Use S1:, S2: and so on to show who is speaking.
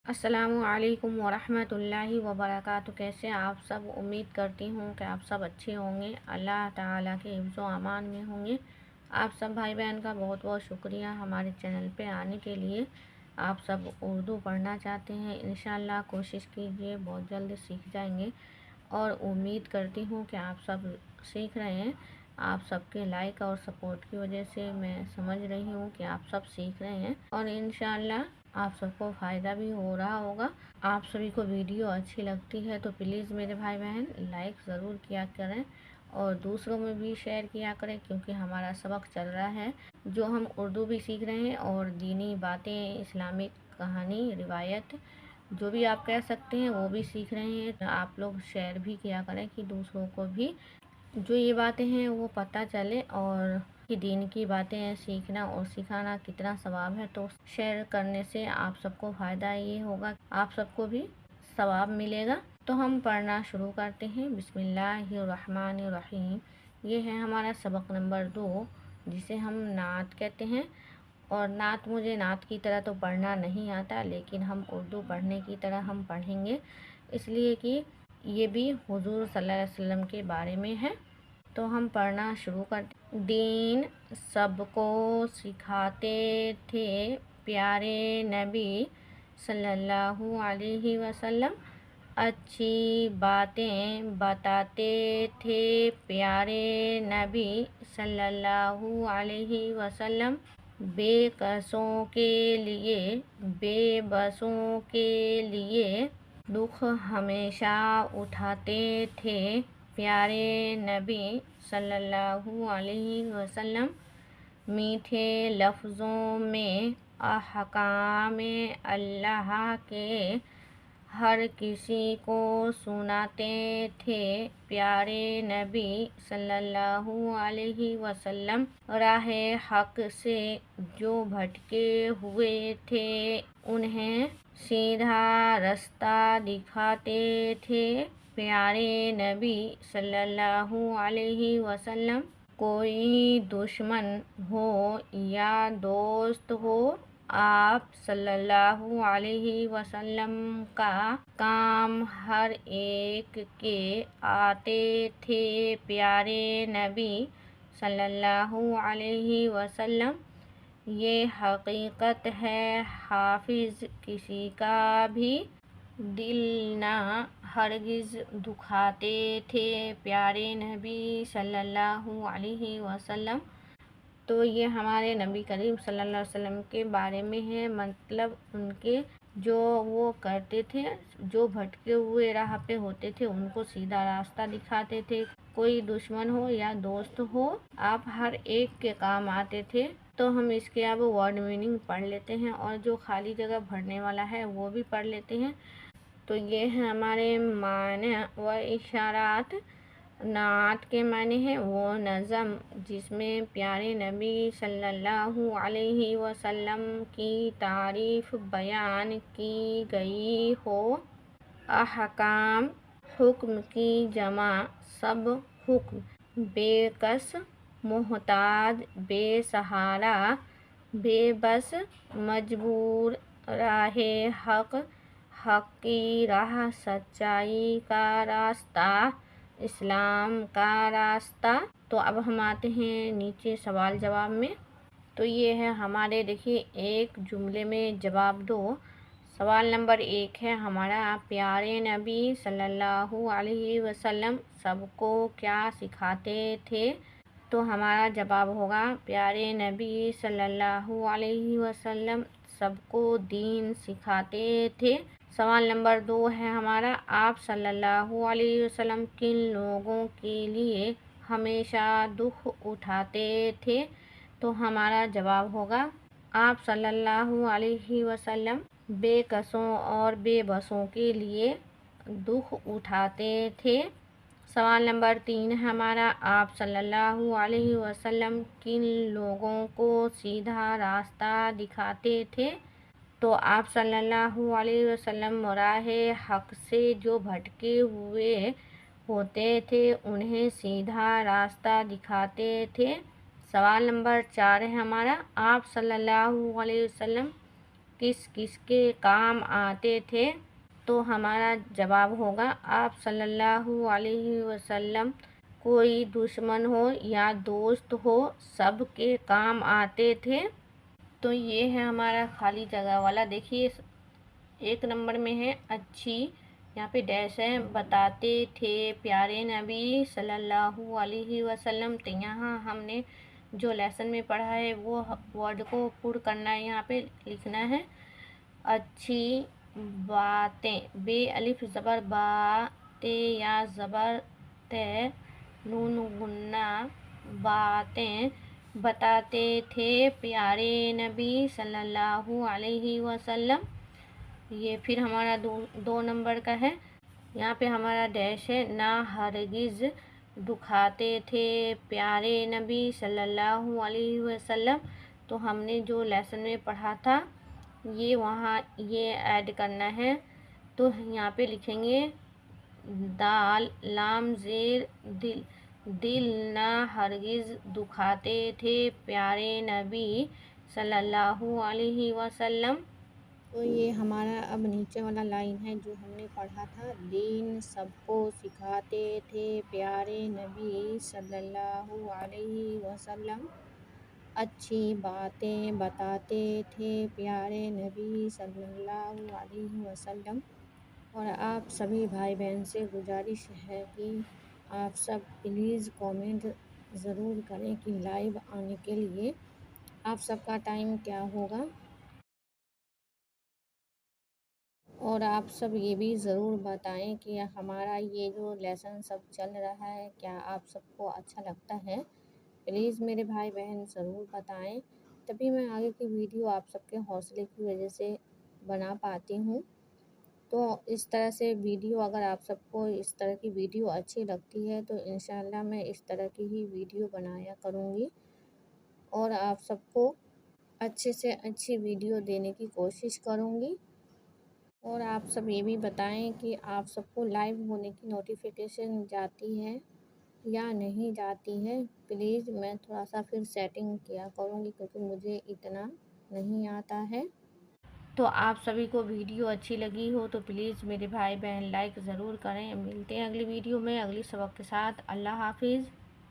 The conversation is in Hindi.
S1: अस्सलामु अलैकुम वरहमतुल्लाहि वबरकातुहू। कैसे आप सब? उम्मीद करती हूँ कि आप सब अच्छे होंगे, अल्लाह ताला के हिफ्ज़ व अमान में होंगे। आप सब भाई बहन का बहुत बहुत शुक्रिया हमारे चैनल पे आने के लिए। आप सब उर्दू पढ़ना चाहते हैं, इंशाअल्लाह कोशिश कीजिए, बहुत जल्द सीख जाएंगे। और उम्मीद करती हूँ कि आप सब सीख रहे हैं। आप सबके लाइक और सपोर्ट की वजह से मैं समझ रही हूँ कि आप सब सीख रहे हैं और इंशाअल्लाह आप सबको फ़ायदा भी हो रहा होगा। आप सभी को वीडियो अच्छी लगती है तो प्लीज़ मेरे भाई बहन लाइक ज़रूर किया करें और दूसरों में भी शेयर किया करें, क्योंकि हमारा सबक चल रहा है जो हम उर्दू भी सीख रहे हैं और दीनी बातें, इस्लामिक कहानी, रिवायत, जो भी आप कह सकते हैं वो भी सीख रहे हैं। आप लोग शेयर भी किया करें कि दूसरों को भी जो ये बातें हैं वो पता चले और कि दीन की बातें सीखना और सिखाना कितना सवाब है। तो शेयर करने से आप सबको फ़ायदा ये होगा, आप सबको भी सवाब मिलेगा। तो हम पढ़ना शुरू करते हैं। बिस्मिल्लाहिर्रहमानिर्रहीम। ये है हमारा सबक नंबर 2, जिसे हम नात कहते हैं। और नात, मुझे नात की तरह तो पढ़ना नहीं आता, लेकिन हम उर्दू पढ़ने की तरह हम पढ़ेंगे, इसलिए कि ये भी हुजूर सल्लल्लाहु अलैहि वसल्लम के बारे में है। तो हम पढ़ना शुरू करते। दीन सबको सिखाते थे प्यारे नबी सल्लल्लाहु अलैहि वसल्लम, अच्छी बातें बताते थे प्यारे नबी सल्लल्लाहु अलैहि वसल्लम, बेकसों के लिए, बेबसों के लिए दुख हमेशा उठाते थे प्यारे नबी सल्लल्लाहु अलैहि वसल्लम, मीठे लफ्ज़ों में अहकाम अल्लाह के हर किसी को सुनाते थे प्यारे नबी सल्लल्लाहु अलैहि वसल्लम, राहे हक से जो भटके हुए थे उन्हें सीधा रास्ता दिखाते थे प्यारे नबी सल्लल्लाहु अलैहि वसल्लम। कोई दुश्मन हो या दोस्त हो, आप सल्लल्लाहु अलैहि वसल्लम का काम हर एक के आते थे प्यारे नबी सल्लल्लाहु अलैहि वसल्लम। ये हकीकत है, हाफिज़ किसी का भी दिल ना हरगिज़ दुखाते थे प्यारे नबी सल्लल्लाहु अलैहि वसल्लम। तो ये हमारे नबी करीम सल्लल्लाहु अलैहि वसल्लम के बारे में है, मतलब उनके जो वो करते थे, जो भटके हुए राह पे होते थे उनको सीधा रास्ता दिखाते थे। कोई दुश्मन हो या दोस्त हो, आप हर एक के काम आते थे। तो हम इसके अब वर्ड मीनिंग पढ़ लेते हैं और जो खाली जगह भरने वाला है वो भी पढ़ लेते हैं। तो ये है हमारे माने व इशारात। नात के माने हैं वो नज़म जिसमें प्यारे नबी सल्लल्लाहु अलैहि वसल्लम की तारीफ़ बयान की गई हो। अहकाम, हुक्म की जमा, सब हुक्म। बेकस, मोहताज, बेसहारा, बेबस, मजबूर। राहे हक, हक की राह, सच्चाई का रास्ता, इस्लाम का रास्ता। तो अब हम आते हैं नीचे सवाल जवाब में। तो ये है हमारे, देखिए, एक जुमले में जवाब दो। सवाल नंबर 1 है हमारा, प्यारे नबी सल्लल्लाहु अलैहि वसल्लम सबको क्या सिखाते थे? तो हमारा जवाब होगा, प्यारे नबी सल्लल्लाहु अलैहि वसल्लम सबको दीन सिखाते थे। सवाल नंबर 2 है हमारा, आप सल्लल्लाहु अलैहि वसल्लम किन लोगों के लिए हमेशा दुख उठाते थे? तो हमारा जवाब होगा, आप सल्लल्लाहु अलैहि वसल्लम बेकसों और बेबसों के लिए दुख उठाते थे। सवाल नंबर 3 है हमारा, आप सल्लल्लाहु अलैहि वसल्लम किन लोगों को सीधा रास्ता दिखाते थे? तो आप सल्लल्लाहु अलैहि वसल्लम राहे हक से जो भटके हुए होते थे उन्हें सीधा रास्ता दिखाते थे। सवाल नंबर 4 है हमारा, आप सल्लल्लाहु अलैहि वसल्लम किस किस के काम आते थे? तो हमारा जवाब होगा आप सल्लल्लाहु अलैहि वसल्लम कोई दुश्मन हो या दोस्त हो, सबके काम आते थे। तो ये है हमारा खाली जगह वाला। देखिए 1 नंबर में है अच्छी, यहाँ पे डैश है, बताते थे प्यारे नबी सल्लल्लाहु अलैहि वसल्लम। तो यहाँ हमने जो लेसन में पढ़ा है वो वर्ड को पूर्ण करना है, यहाँ पे लिखना है अच्छी बातें। बे अलिफ ज़बर बा, ते या ज़बर ते, नून गुन्ना, बातें बताते थे प्यारे नबी सल्लल्लाहु अलैहि वसल्लम। ये फिर हमारा 2 नंबर का है, यहाँ पे हमारा डैश है, ना हरगिज़ दुखाते थे प्यारे नबी सल्लल्लाहु अलैहि वसल्लम। तो हमने जो लेसन में पढ़ा था ये वहाँ ये ऐड करना है। तो यहाँ पे लिखेंगे दाल लाम ज़ेर दिल, दिल ना हरगिज़ दुखाते थे प्यारे नबी सल्लल्लाहु अलैहि वसल्लम। तो ये हमारा अब नीचे वाला लाइन है जो हमने पढ़ा था, दीन सबको सिखाते थे प्यारे नबी सल्लल्लाहु अलैहि वसल्लम। अच्छी बातें बताते थे प्यारे नबी सल्लल्लाहु अलैहि वसल्लम। और आप सभी भाई बहन से गुजारिश है कि आप सब प्लीज़ कमेंट ज़रूर करें कि लाइव आने के लिए आप सबका टाइम क्या होगा। और आप सब ये भी ज़रूर बताएं कि हमारा ये जो लेसन सब चल रहा है क्या आप सबको अच्छा लगता है। प्लीज़ मेरे भाई बहन ज़रूर बताएं, तभी मैं आगे की वीडियो आप सबके हौसले की वजह से बना पाती हूँ। तो इस तरह से वीडियो, अगर आप सबको इस तरह की वीडियो अच्छी लगती है तो इंशाल्लाह मैं इस तरह की ही वीडियो बनाया करूँगी और आप सबको अच्छे से अच्छी वीडियो देने की कोशिश करूँगी। और आप सब ये भी बताएं कि आप सबको लाइव होने की नोटिफिकेशन जाती है या नहीं जाती है। प्लीज़ मैं थोड़ा सा फिर सेटिंग किया करूँगी क्योंकि मुझे इतना नहीं आता है। तो आप सभी को वीडियो अच्छी लगी हो तो प्लीज़ मेरे भाई बहन लाइक ज़रूर करें। मिलते हैं अगली वीडियो में अगली सबक के साथ। अल्लाह हाफिज़।